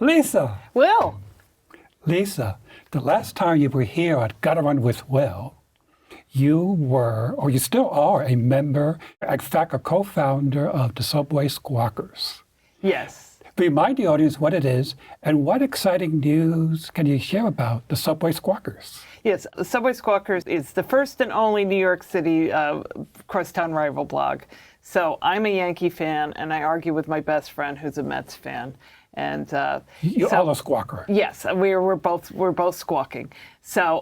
Lisa. Will. Lisa, the last time you were here at Gotta Run with Will, you were, or you still are, a member, in fact, a co-founder of the Subway Squawkers. Yes. Remind the audience what it is and what exciting news can you share about the Subway Squawkers? Yes, the Subway Squawkers is the first and only New York City crosstown rival blog. So I'm a Yankee fan, and I argue with my best friend who's a Mets fan. And You're all a squawker. Yes, we're both squawking. So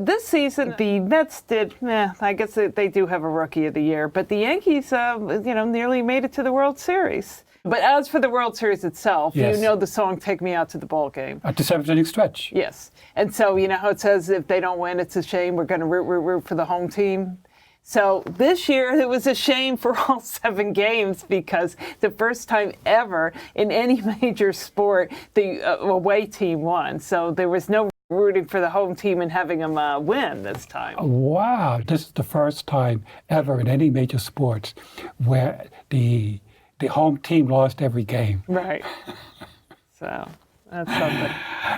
this season the Mets did. I guess they do have a Rookie of the Year, but the Yankees, nearly made it to the World Series. But as for the World Series itself, yes. You know the song "Take Me Out to the Ball Game." At the seventh inning stretch. Yes, and so you know how it says if they don't win, it's a shame. We're going to root for the home team. So this year, it was a shame for all 7 games because the first time ever in any major sport, the away team won. So there was no rooting for the home team and having them win this time. Wow, this is the first time ever in any major sports where the home team lost every game. Right. So that's something.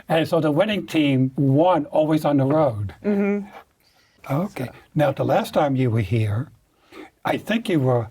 And so the winning team won always on the road. Mm-hmm. Okay. Now, the last time you were here, I think you were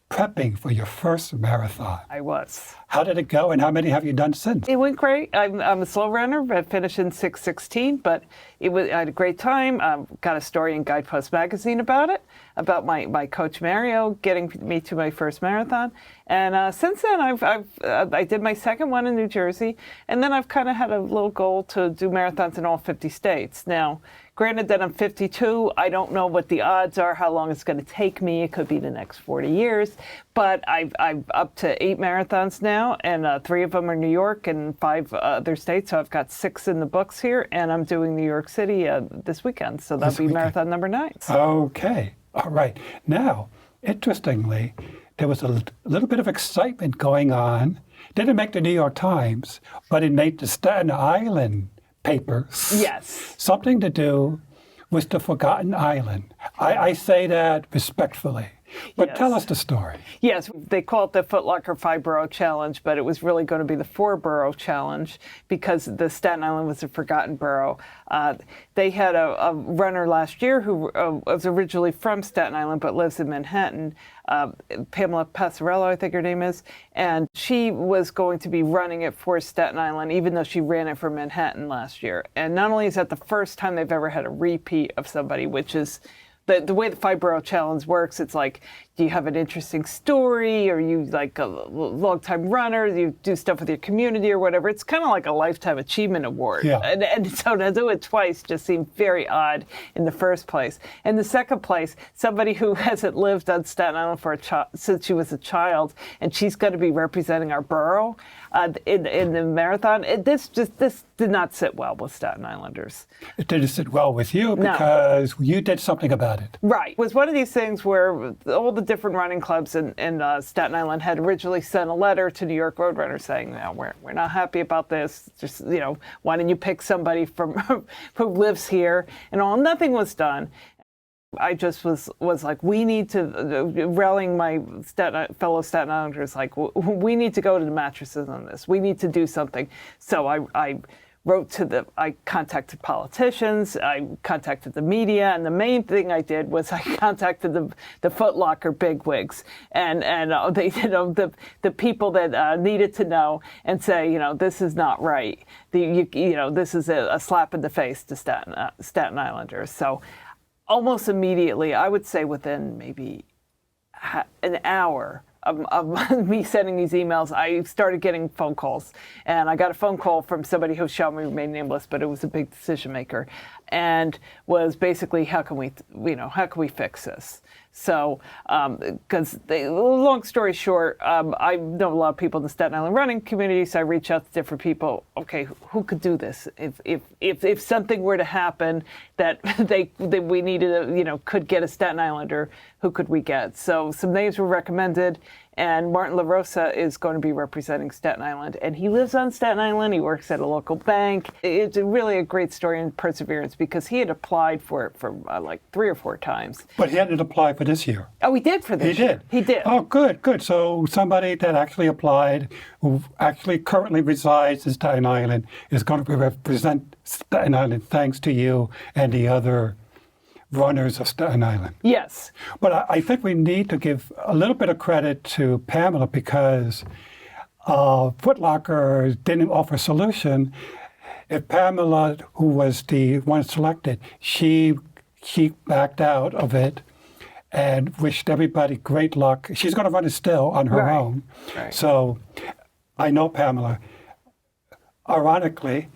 prepping for your first marathon. I was. How did it go, and how many have you done since? It went great. I'm a slow runner. I finished in 6:16, but I had a great time. Got a story in Guidepost magazine about it, about my coach Mario getting me to my first marathon. And since then, I did my second one in New Jersey, and then I've kind of had a little goal to do marathons in all 50 states. Now, granted that I'm 52, I don't know what the odds are, how long it's going to take me. It could be the next 40 years. But I'm up to 8 marathons now, and 3 of them are New York and 5 other states. So I've got 6 in the books here, and I'm doing New York City this weekend. So that'll be marathon number 9. Okay. All right. Now, interestingly, there was a little bit of excitement going on. Didn't make the New York Times, but it made the Staten Island papers. Yes. Something to do with the Forgotten Island. I say that respectfully. But yes. Tell us the story. Yes, they call it the Foot Locker 5-Borough Challenge, but it was really going to be the 4-Borough Challenge because the Staten Island was a forgotten borough. They had a runner last year who was originally from Staten Island but lives in Manhattan, Pamela Passarello, I think her name is, and she was going to be running it for Staten Island, even though she ran it for Manhattan last year. And not only is that the first time they've ever had a repeat of somebody, which is the way the 5-Borough Challenge works, it's like, do you have an interesting story? Or you like a long-time runner? You do stuff with your community or whatever. It's kind of like a Lifetime Achievement Award. Yeah. And so to do it twice just seemed very odd in the first place. In the second place, somebody who hasn't lived on Staten Island since she was a child, and she's going to be representing our borough in the marathon. This did not sit well with Staten Islanders. It didn't sit well with you because you did something about it. Right. It was one of these things where all the different running clubs in Staten Island had originally sent a letter to New York Roadrunners saying, no, we're not happy about this. Just, why didn't you pick somebody from who lives here? And nothing was done. I just was like, we need to, rallying my fellow Staten Islanders, like, we need to go to the mattresses on this. We need to do something. So I I contacted politicians, I contacted the media, and the main thing I did was I contacted the Foot Locker bigwigs and they, the people that needed to know and say, this is not right. This is a slap in the face to Staten Islanders. So almost immediately, I would say within maybe an hour of me sending these emails, I started getting phone calls. And I got a phone call from somebody who shall remain nameless, but it was a big decision maker, and was basically, how can we fix this? So, because long story short, I know a lot of people in the Staten Island running community, so I reach out to different people. Okay, who could do this? If something were to happen that we needed, could get a Staten Islander, who could we get? So some names were recommended, And Martin LaRosa is going to be representing Staten Island. And he lives on Staten Island. He works at a local bank. It's really a great story in perseverance because he had applied for it for like 3 or 4 times. But he hadn't applied for this year. Oh, he did for this year? He did. Oh, good. So somebody that actually applied, who actually currently resides in Staten Island, is going to represent Staten Island thanks to you and the other runners of Staten Island. Yes. But I think we need to give a little bit of credit to Pamela because Foot Locker didn't offer a solution. If Pamela, who was the one selected, she backed out of it and wished everybody great luck. She's going to run it still on her own. Right. So I know Pamela. Ironically,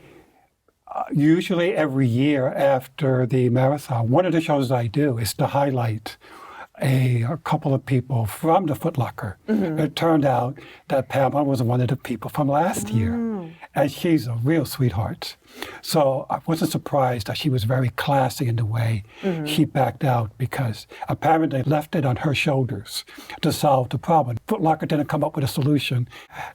usually every year after the marathon, one of the shows I do is to highlight a couple of people from the Foot Locker. It turned out that Pamela was one of the people from last year, and she's a real sweetheart. So I wasn't surprised that she was very classy in the way she backed out because apparently left it on her shoulders to solve the problem. Foot Locker didn't come up with a solution,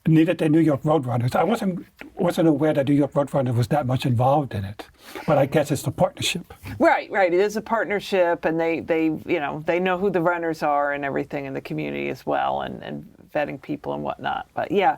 neither did New York Roadrunners. I wasn't aware that New York Roadrunners was that much involved in it, but I guess it's a partnership. Right. It is a partnership, and they know who the runners are and everything in the community as well, and vetting people and whatnot. But yeah,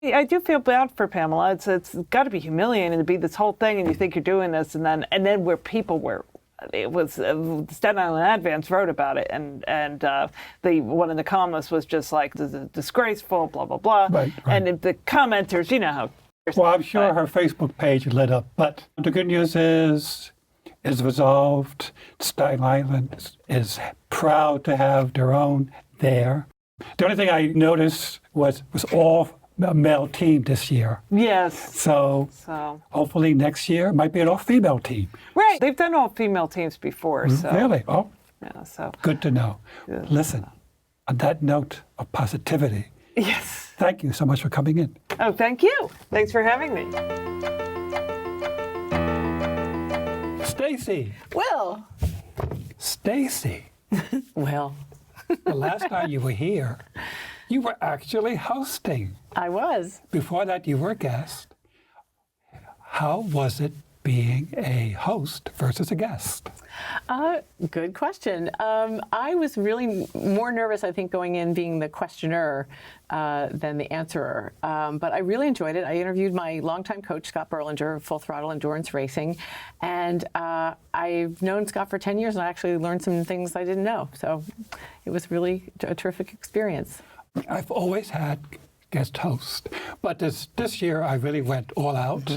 I do feel bad for Pamela. It's got to be humiliating to be this whole thing, and you think you're doing this, and then where people were. It was Staten Island Advance wrote about it, and the one of the columnists was just like, "This is disgraceful," blah blah blah. Right. And the commenters, you know how. Well, I'm sure her Facebook page lit up, but the good news is resolved. Staten Island is proud to have their own there. The only thing I noticed was all a male team this year. Yes. So hopefully next year might be an all-female team. Right. They've done all-female teams before. So. Really? Oh. Yeah. So. Good to know. Good. Listen, on that note of positivity. Yes. Thank you so much for coming in. Oh, thank you. Thanks for having me. Stacy. Well. Stacy. Well. The last time you were here, you were actually hosting. I was. Before that, you were a guest. How was it being a host versus a guest? Good question. I was really more nervous, I think, going in being the questioner than the answerer. But I really enjoyed it. I interviewed my longtime coach, Scott Berlinger, of Full Throttle Endurance Racing. And I've known Scott for 10 years, and I actually learned some things I didn't know. So it was really a terrific experience. I've always had guest host, but this year I really went all out,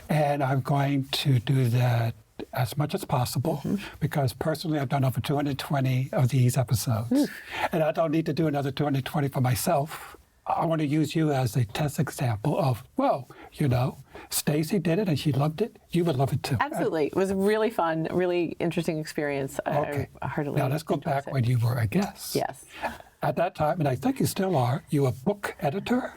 and I'm going to do that as much as possible because personally I've done over 220 of these episodes, and I don't need to do another 220 for myself. I want to use you as a test example of, well, you know, Stacy did it and she loved it. You would love it too. Absolutely. It was really fun, really interesting experience. Okay. I heartily now let's go back when you were a guest. Yes. At that time, and I think you still are, you were a book editor?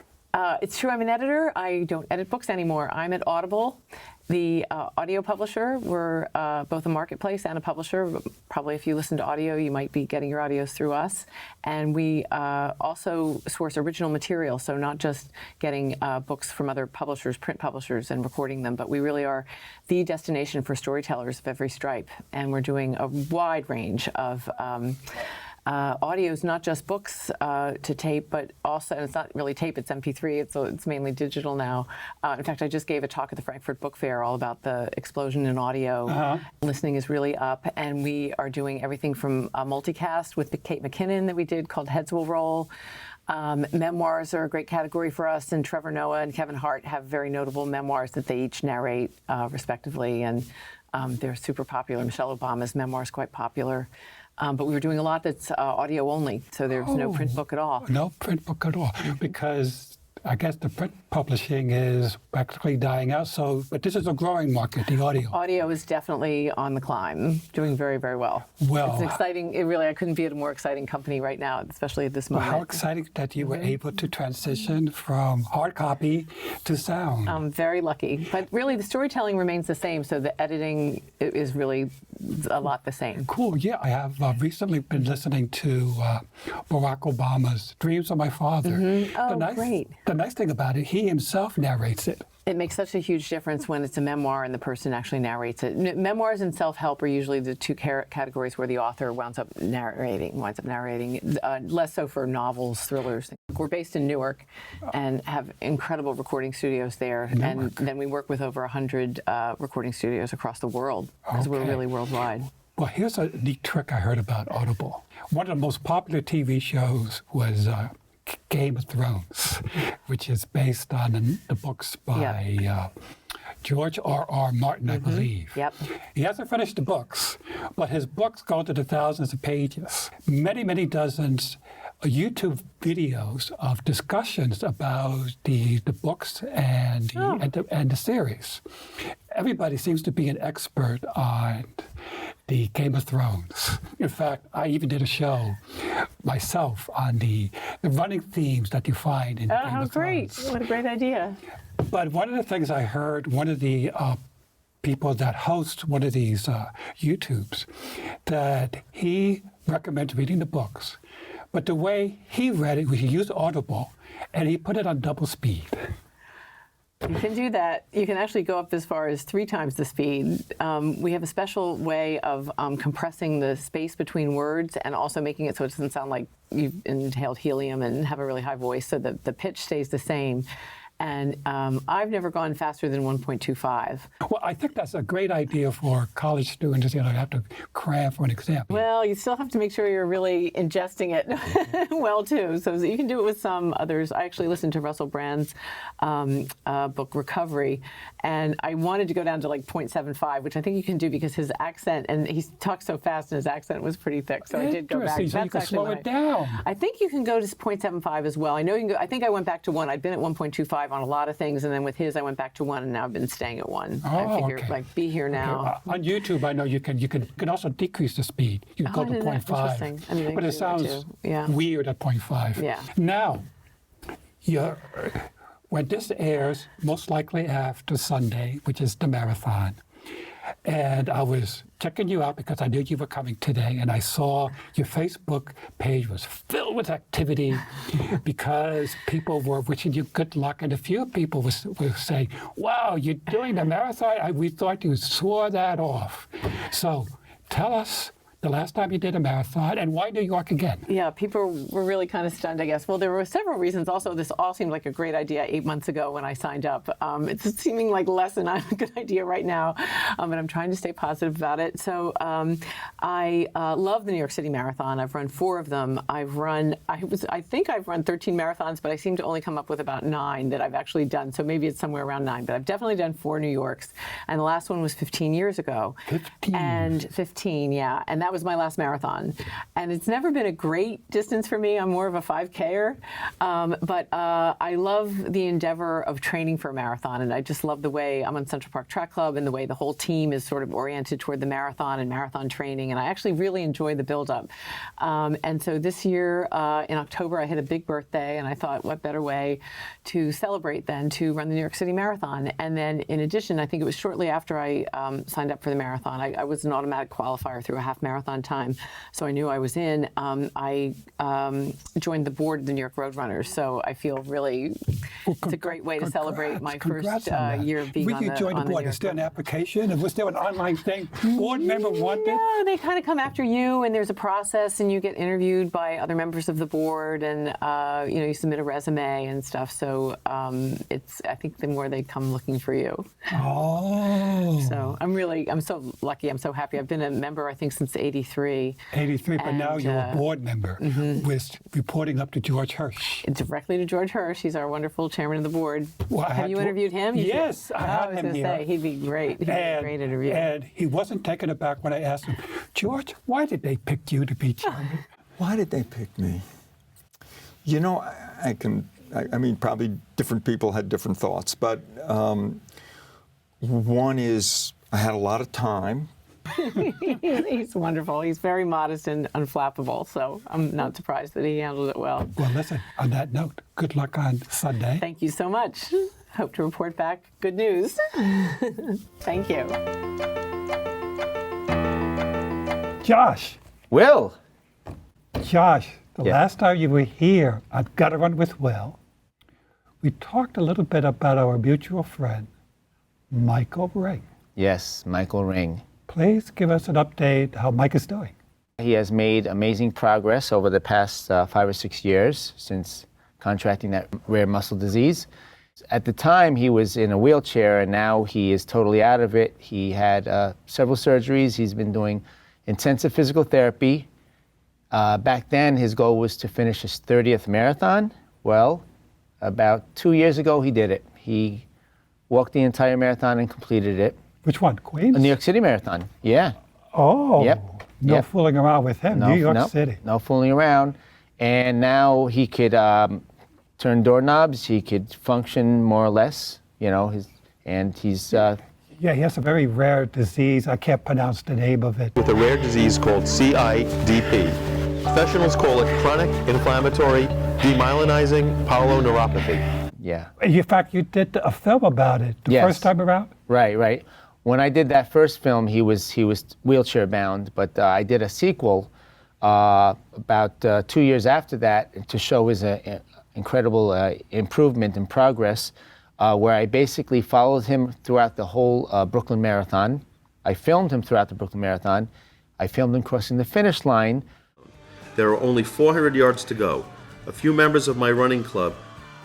It's true, I'm an editor. I don't edit books anymore. I'm at Audible, the audio publisher. We're both a marketplace and a publisher. Probably if you listen to audio, you might be getting your audios through us. And we also source original material, so not just getting books from other publishers, print publishers, and recording them, but we really are the destination for storytellers of every stripe. And we're doing a wide range of audios, not just books to tape, but also, and it's not really tape, it's MP3, it's mainly digital now. In fact, I just gave a talk at the Frankfurt Book Fair all about the explosion in audio. Listening is really up, and we are doing everything from a multicast with Kate McKinnon that we did called Heads Will Roll. Memoirs are a great category for us, and Trevor Noah and Kevin Hart have very notable memoirs that they each narrate respectively, and they're super popular. Michelle Obama's memoir is quite popular. But we were doing a lot that's audio only, so there's no print book at all. No print book at all, because I guess the print publishing is practically dying out. So, but this is a growing market, the audio. Audio is definitely on the climb, doing very, very well. Well, it's an exciting. I couldn't be at a more exciting company right now, especially at this moment. How exciting that you were able to transition from hard copy to sound. I'm very lucky, but really the storytelling remains the same. So the editing is really a lot the same. Cool. Yeah, I have recently been listening to Barack Obama's "Dreams of My Father." Oh, great. The nice thing about it, he himself narrates it. It makes such a huge difference when it's a memoir and the person actually narrates it. Memoirs and self-help are usually the two categories where the author winds up narrating. Less so for novels, thrillers. We're based in Newark and have incredible recording studios there. And then we work with over 100 recording studios across the world because we're really worldwide. Well, here's a neat trick I heard about Audible. One of the most popular TV shows was Game of Thrones, which is based on the books by George R.R. Martin, I believe. Yep. He hasn't finished the books, but his books go to the thousands of pages. Many, many dozens of YouTube videos of discussions about the books and the series. Everybody seems to be an expert on the Game of Thrones. In fact, I even did a show myself on the running themes that you find in Game of Thrones. What a great idea. But one of the things I heard, one of the people that host one of these YouTubes, that he recommends reading the books. But the way he read it, he used Audible, and he put it on double speed. You can do that. You can actually go up as far as 3 times the speed. We have a special way of compressing the space between words and also making it so it doesn't sound like you've inhaled helium and have a really high voice, so that the pitch stays the same. And I've never gone faster than 1.25. Well, I think that's a great idea for college students, have to cram for an exam. Well, you still have to make sure you're really ingesting it well, too. So you can do it with some others. I actually listened to Russell Brand's book, Recovery, and I wanted to go down to like 0.75, which I think you can do because his accent, and he talks so fast and his accent was pretty thick, so I did go back. So you can slow it down. I think you can go to 0.75 as well. I know you can go, I think I went back to 1. I'd been at 1.25 on a lot of things, and then with his I went back to 1, and now I've been staying at 1. I figure be here now. On YouTube, I know you can also decrease the speed. You can go to 0.5, but it sounds weird at 0.5. Yeah. Now, when this airs, most likely after Sunday, which is the marathon, and I was checking you out because I knew you were coming today, and I saw your Facebook page was filled with activity because people were wishing you good luck, and a few people were saying, wow, you're doing the marathon? We thought you swore that off. So tell us the last time you did a marathon, and why New York again? Yeah, people were really kind of stunned, I guess. Well, there were several reasons. Also, this all seemed like a great idea 8 months ago when I signed up. It's seeming like less than a good idea right now, but I'm trying to stay positive about it. So I love the New York City Marathon. I've run 4 of them. I think I've run 13 marathons, but I seem to only come up with about 9 that I've actually done. So maybe it's somewhere around 9, but I've definitely done 4 New Yorks. And the last one was 15 years ago. 15, yeah. And that was my last marathon. And it's never been a great distance for me. I'm more of a 5K-er. But I love the endeavor of training for a marathon. And I just love the way I'm on Central Park Track Club and the way the whole team is sort of oriented toward the marathon and marathon training. And I actually really enjoy the buildup. And so this year in October, I hit a big birthday. And I thought, what better way to celebrate than to run the New York City Marathon? And then in addition, I think it was shortly after I signed up for the marathon. I was an automatic qualifier through a half marathon time, so I knew I was in. I joined the board of the New York Roadrunners, so I feel really it's a great way to celebrate my first year of being on the join the board. Is there an application? And was there an online thing? Board member wanted? No, they kind of come after you, and there's a process, and you get interviewed by other members of the board, and you submit a resume and stuff. So I think the more they come looking for you. Oh. So I'm so lucky. I'm so happy. I've been a member, I think, since '83. But now you're a board member with reporting up to George Hirsch. Directly to George Hirsch. He's our wonderful chairman of the board. Well, have you interviewed him? Yes, I had him here. I was going to say, he'd be great. He'd be a great interview. And he wasn't taken aback when I asked him, George, why did they pick you to be chairman? Why did they pick me? I can I mean, probably different people had different thoughts, but one is I had a lot of time. He's wonderful. He's very modest and unflappable, so I'm not surprised that he handled it well. Well, listen, on that note, good luck on Sunday. Thank you so much. Hope to report back good news. Thank you. Josh, Will. Josh, the Yeah. last time you were here, I've got to run with Will. We talked a little bit about our mutual friend, Michael Ring. Yes, Michael Ring. Please give us an update how Mike is doing. He has made amazing progress over the past 5 or 6 years since contracting that rare muscle disease. At the time, he was in a wheelchair, and now he is totally out of it. He had several surgeries. He's been doing intensive physical therapy. Back then, his goal was to finish his 30th marathon. Well, about 2 years ago, he did it. He walked the entire marathon and completed it. Which one, Queens? The New York City Marathon, yeah. Oh, Yep. no Yep. fooling around with him. New York City. No fooling around. And now he could turn doorknobs. He could function more or less, you know. He's Yeah, he has a very rare disease. I can't pronounce the name of it. with a rare disease called CIDP. Professionals call it chronic inflammatory demyelinizing polyneuropathy. yeah. In fact, you did a film about it the Yes. first time around? Right. When I did that first film, he was wheelchair bound, but I did a sequel about 2 years after that to show his incredible improvement and progress, where I basically followed him throughout the whole Brooklyn Marathon. I filmed him throughout the Brooklyn Marathon. I filmed him crossing the finish line. There are only 400 yards to go. A few members of my running club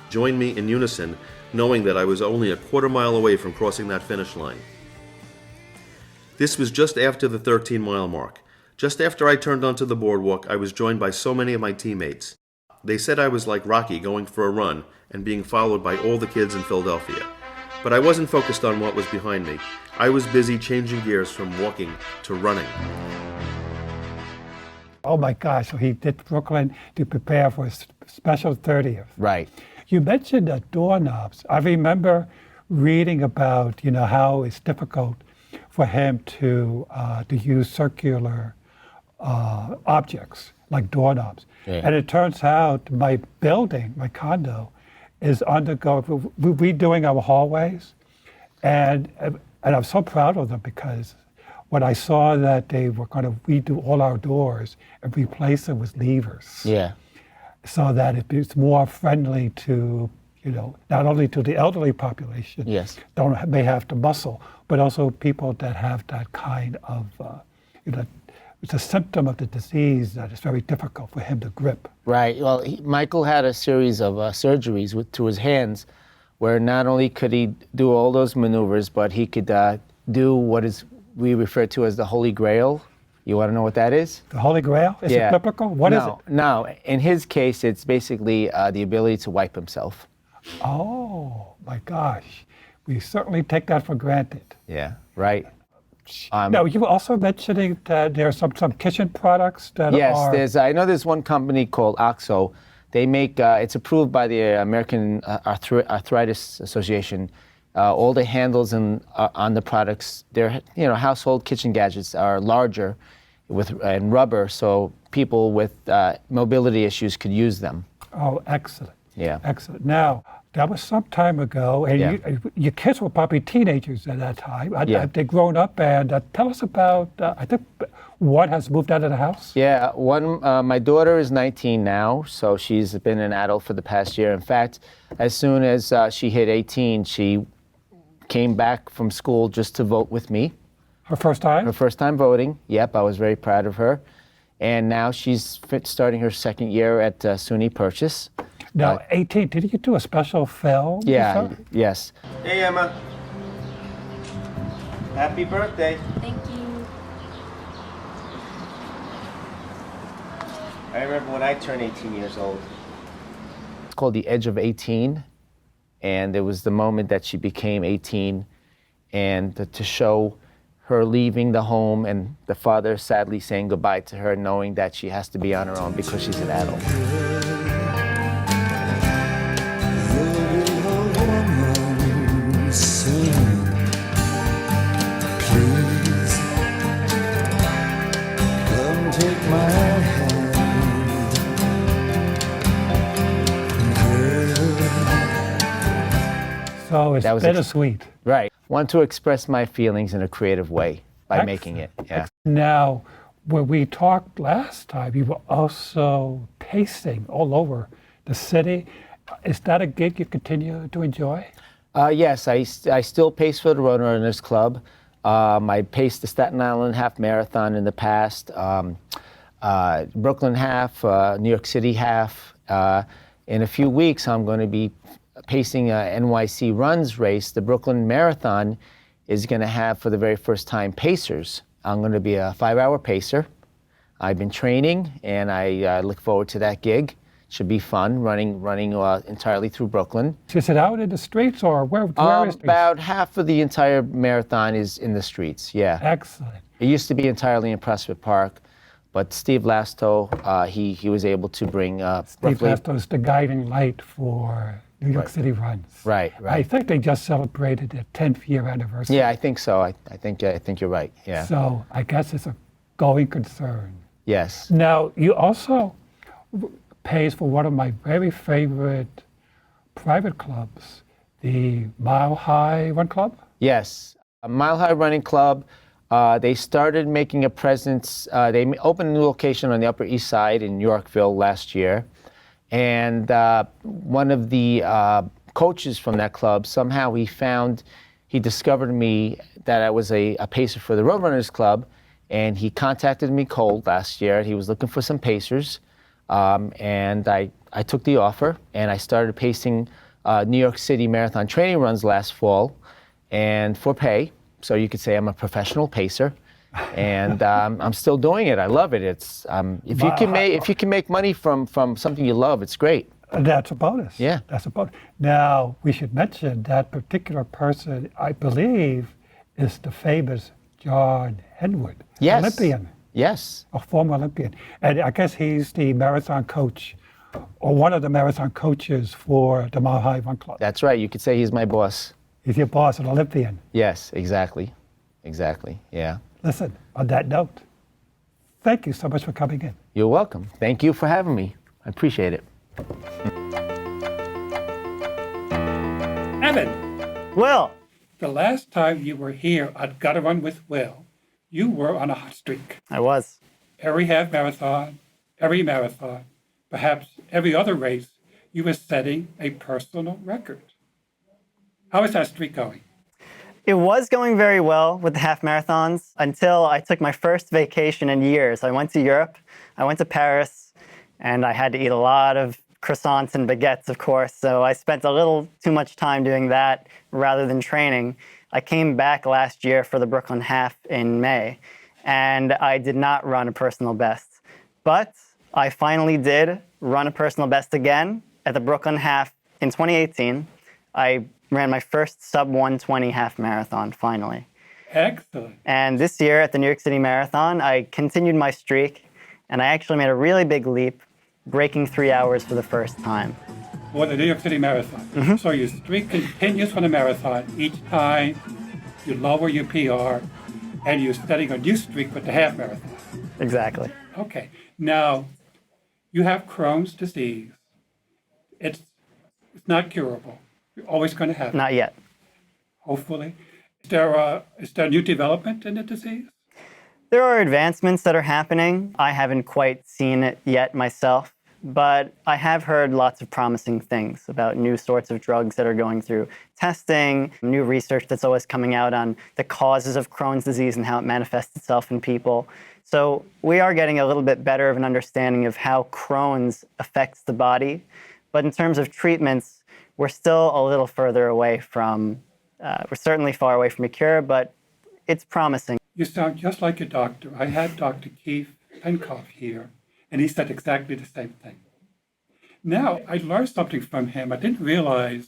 joined me in unison, knowing that I was only a quarter mile away from crossing that finish line. This was just after the 13-mile mark. Just after I turned onto the boardwalk, I was joined by so many of my teammates. They said I was like Rocky going for a run and being followed by all the kids in Philadelphia. But I wasn't focused on what was behind me. I was busy changing gears from walking to running. Oh my gosh, so he did Brooklyn to prepare for his special 30th. Right. You mentioned doorknobs. I remember reading about, how it's difficult for him to use circular objects like doorknobs. Yeah. And it turns out my building, my condo, is undergoing, we're redoing our hallways. And I'm so proud of them because when I saw that they were going to redo all our doors and replace them with levers, Yeah. so that it's more friendly to, not only to the elderly population, Yes. may have to muscle, but also people that have that kind of, it's a symptom of the disease that is very difficult for him to grip. Right. Well, Michael had a series of surgeries to his hands, where not only could he do all those maneuvers, but he could do what we refer to as the Holy Grail. You want to know what that is? The Holy Grail? Is it biblical? What is it? No. In his case, it's basically the ability to wipe himself. Oh, my gosh. We certainly take that for granted. Yeah. Right. Now, you were also mentioning that there are some kitchen products that are... Yes, I know there's one company called Oxo. They make, it's approved by the American Arthritis Association. All the handles on the products, they're, household kitchen gadgets are larger and rubber, so people with mobility issues could use them. Oh, excellent. Yeah. Excellent. Now, that was some time ago, and Yeah. your kids were probably teenagers at that time. Yeah. They've grown up, and tell us about, I think one has moved out of the house? Yeah, my daughter is 19 now, so she's been an adult for the past year. In fact, as soon as she hit 18, she came back from school just to vote with me. Her first time? Her first time voting. Yep, I was very proud of her. And now she's starting her second year at SUNY Purchase. Now, 18, did you do a special film? Yeah, with her? yes. Hey, Emma. Happy birthday. Thank you. I remember when I turned 18 years old. It's called The Edge of 18. And it was the moment that she became 18, and to show her leaving the home and the father sadly saying goodbye to her, knowing that she has to be on her own because she's an adult. So it's That was bittersweet. Right. Want to express my feelings in a creative way by making it. Yeah. Now, when we talked last time, you were also pacing all over the city. Is that a gig you continue to enjoy? Yes, I still pace for the Roadrunners Club. I paced the Staten Island Half Marathon in the past, Brooklyn Half, New York City Half. In a few weeks, I'm going to be pacing a NYC Runs race. The Brooklyn Marathon is going to have, for the very first time, pacers. I'm going to be a 5-hour pacer. I've been training, and I look forward to that gig. Should be fun, running entirely through Brooklyn. Is it out in the streets or where is it? About half of the entire marathon is in the streets, yeah. Excellent. It used to be entirely in Prospect Park, but Steve Lasto, he was able to bring Steve Lasto's the guiding light for New York City Runs. Right. I think they just celebrated their 10th year anniversary. Yeah, I think so. I think you're right. Yeah. So I guess it's a going concern. Yes. Now, you also pace for one of my very favorite private clubs, the Mile High Run Club. Yes. Mile High Running Club. They started making a presence. They opened a new location on the Upper East Side in Yorkville last year. And one of the coaches from that club, somehow he discovered me that I was a pacer for the Roadrunners Club. And he contacted me cold last year. He was looking for some pacers. And I took the offer, and I started pacing New York City marathon training runs last fall, and for pay. So you could say I'm a professional pacer, and I'm still doing it. I love it. It's if you can make money from something you love, it's great. That's a bonus. Yeah. That's a bonus. Now, we should mention that particular person, I believe, is the famous John Henwood, Yes. Olympian. Yes. A former Olympian. And I guess he's the marathon coach, or one of the marathon coaches for the Mile High Run Club. That's right. You could say he's my boss. He's your boss, an Olympian. Yes, exactly. Exactly. Yeah. Listen, on that note, thank you so much for coming in. You're welcome. Thank you for having me. I appreciate it. Evan, Will, the last time you were here on Gotta Run with Will, you were on a hot streak. I was. Every half marathon, every marathon, perhaps every other race, you were setting a personal record. How is that streak going? It was going very well with the half marathons until I took my first vacation in years. I went to Europe, I went to Paris, and I had to eat a lot of croissants and baguettes, of course, so I spent a little too much time doing that rather than training. I came back last year for the Brooklyn Half in May, and I did not run a personal best. But I finally did run a personal best again at the Brooklyn Half in 2018. I ran my first sub-120 half marathon, finally. Excellent. And this year at the New York City Marathon, I continued my streak, and I actually made a really big leap, breaking 3 hours for the first time. For the New York City Marathon. So your streak continues for the marathon. Each time you lower your PR, and you're setting a new streak with the half marathon. Exactly. Okay. Now, you have Crohn's disease. It's not curable. You're always going to have it, Not yet. hopefully. Is there new development in the disease? There are advancements that are happening. I haven't quite seen it yet myself, but I have heard lots of promising things about new sorts of drugs that are going through testing, new research that's always coming out on the causes of Crohn's disease and how it manifests itself in people. So we are getting a little bit better of an understanding of how Crohn's affects the body. But in terms of treatments, we're still a little further away from, we're certainly far away from a cure, but it's promising. You sound just like your doctor. I had Dr. Keith Penkoff here, and he said exactly the same thing. Now, I learned something from him. I didn't realize,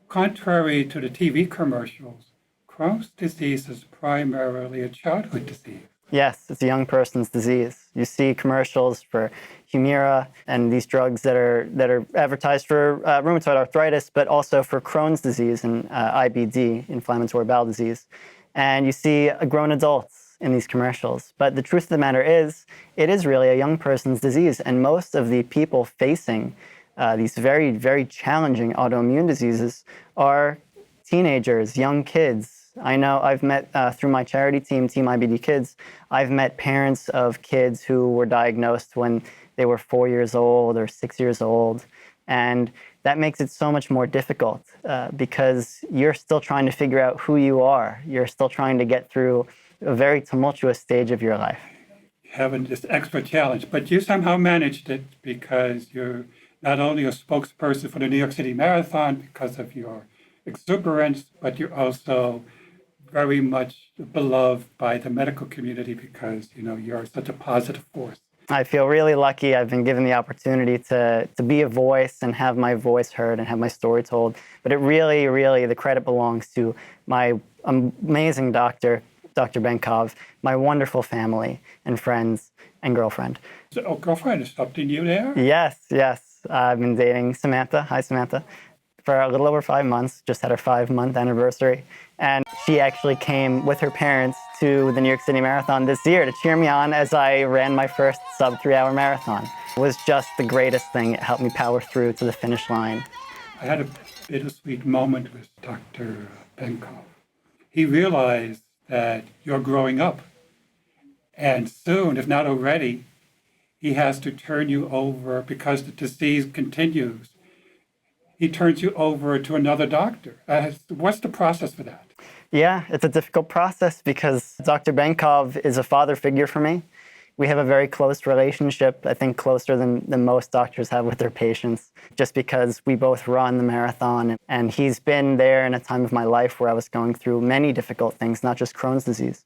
contrary to the TV commercials, Crohn's disease is primarily a childhood disease. Yes, it's a young person's disease. You see commercials for Humira and these drugs that are advertised for rheumatoid arthritis, but also for Crohn's disease and IBD, inflammatory bowel disease. And you see grown adults in these commercials. But the truth of the matter is, it is really a young person's disease. And most of the people facing these very, very challenging autoimmune diseases are teenagers, young kids. I know I've met, through my charity team, Team IBD Kids, I've met parents of kids who were diagnosed when they were 4 years old or 6 years old. And that makes it so much more difficult because you're still trying to figure out who you are. You're still trying to get through a very tumultuous stage of your life. Having this extra challenge, but you somehow managed it because you're not only a spokesperson for the New York City Marathon because of your exuberance, but you're also very much beloved by the medical community because, you know, you're such a positive force. I feel really lucky. I've been given the opportunity to be a voice and have my voice heard and have my story told. But it really, really, the credit belongs to my amazing doctor, Dr. Benkov, my wonderful family and friends and girlfriend. So, girlfriend is something new there? Yes, yes. I've been dating Samantha. Hi, Samantha. For a little over 5 months, just had our 5-month anniversary. And she actually came with her parents to the New York City Marathon this year to cheer me on as I ran my first sub-3-hour marathon. It was just the greatest thing. It helped me power through to the finish line. I had a bittersweet moment with Dr. Benkov. He realized that you're growing up, and soon, if not already, he has to turn you over because the disease continues. He turns you over to another doctor. What's the process for that? Yeah, it's a difficult process because Dr. Benkov is a father figure for me. We have a very close relationship, I think closer than most doctors have with their patients, just because we both run the marathon. And he's been there in a time of my life where I was going through many difficult things, not just Crohn's disease.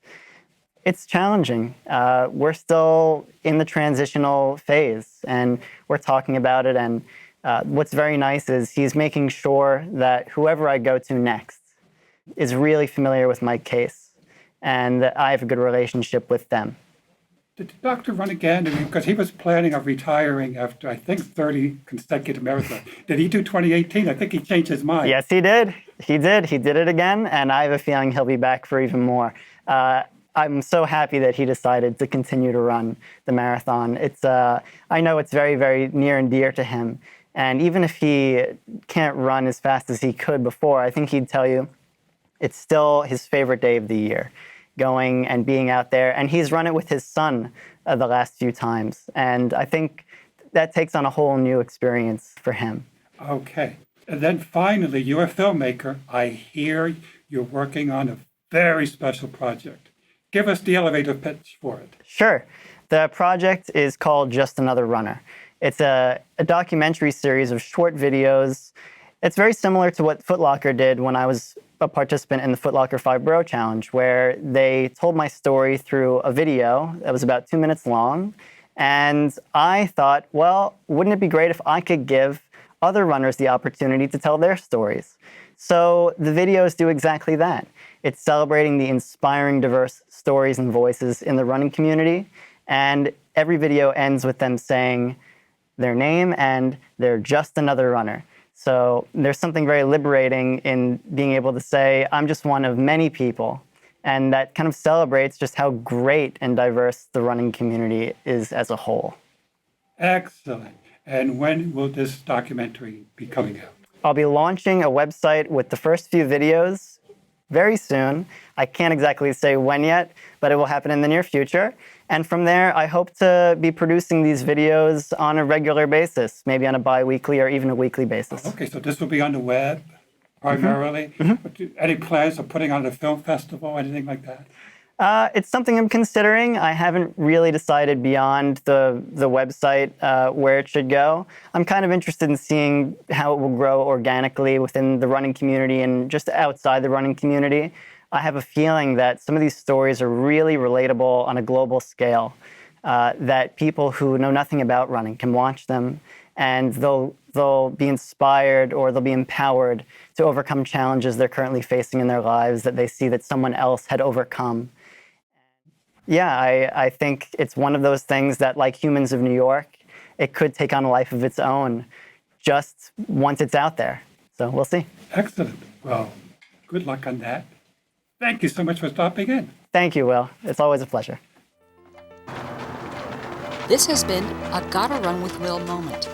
It's challenging. We're still in the transitional phase, and we're talking about it. And what's very nice is he's making sure that whoever I go to next is really familiar with my case and that I have a good relationship with them. Did the doctor run again? Because he was planning on retiring after, I think, 30 consecutive marathons. Did he do 2018? I think he changed his mind. Yes, he did. He did. He did it again, and I have a feeling he'll be back for even more. I'm so happy that he decided to continue to run the marathon. I know it's very, very near and dear to him. And even if he can't run as fast as he could before, I think he'd tell you it's still his favorite day of the year, going and being out there. And he's run it with his son the last few times. And I think that takes on a whole new experience for him. Okay. And then finally, you're a filmmaker. I hear you're working on a very special project. Give us the elevator pitch for it. Sure. The project is called Just Another Runner. It's a documentary series of short videos. It's very similar to what Foot Locker did when I was a participant in the Foot Locker 5 Borough Challenge, where they told my story through a video that was about 2 minutes long. And I thought, well, wouldn't it be great if I could give other runners the opportunity to tell their stories? So the videos do exactly that. It's celebrating the inspiring, diverse stories and voices in the running community. And every video ends with them saying their name and they're just another runner. So there's something very liberating in being able to say, I'm just one of many people. And that kind of celebrates just how great and diverse the running community is as a whole. Excellent. And when will this documentary be coming out? I'll be launching a website with the first few videos very soon. I can't exactly say when yet, but it will happen in the near future. And from there, I hope to be producing these videos on a regular basis, maybe on a bi-weekly or even a weekly basis. Okay, so this will be on the web primarily. Any plans of putting on a film festival, anything like that? It's something I'm considering. I haven't really decided beyond the website where it should go. I'm kind of interested in seeing how it will grow organically within the running community and just outside the running community. I have a feeling that some of these stories are really relatable on a global scale, that people who know nothing about running can watch them and they'll be inspired or they'll be empowered to overcome challenges they're currently facing in their lives that they see that someone else had overcome. Yeah, I think it's one of those things that, like Humans of New York, it could take on a life of its own just once it's out there. So we'll see. Excellent. Well, good luck on that. Thank you so much for stopping in. Thank you, Will. It's always a pleasure. This has been a Gotta Run with Will moment.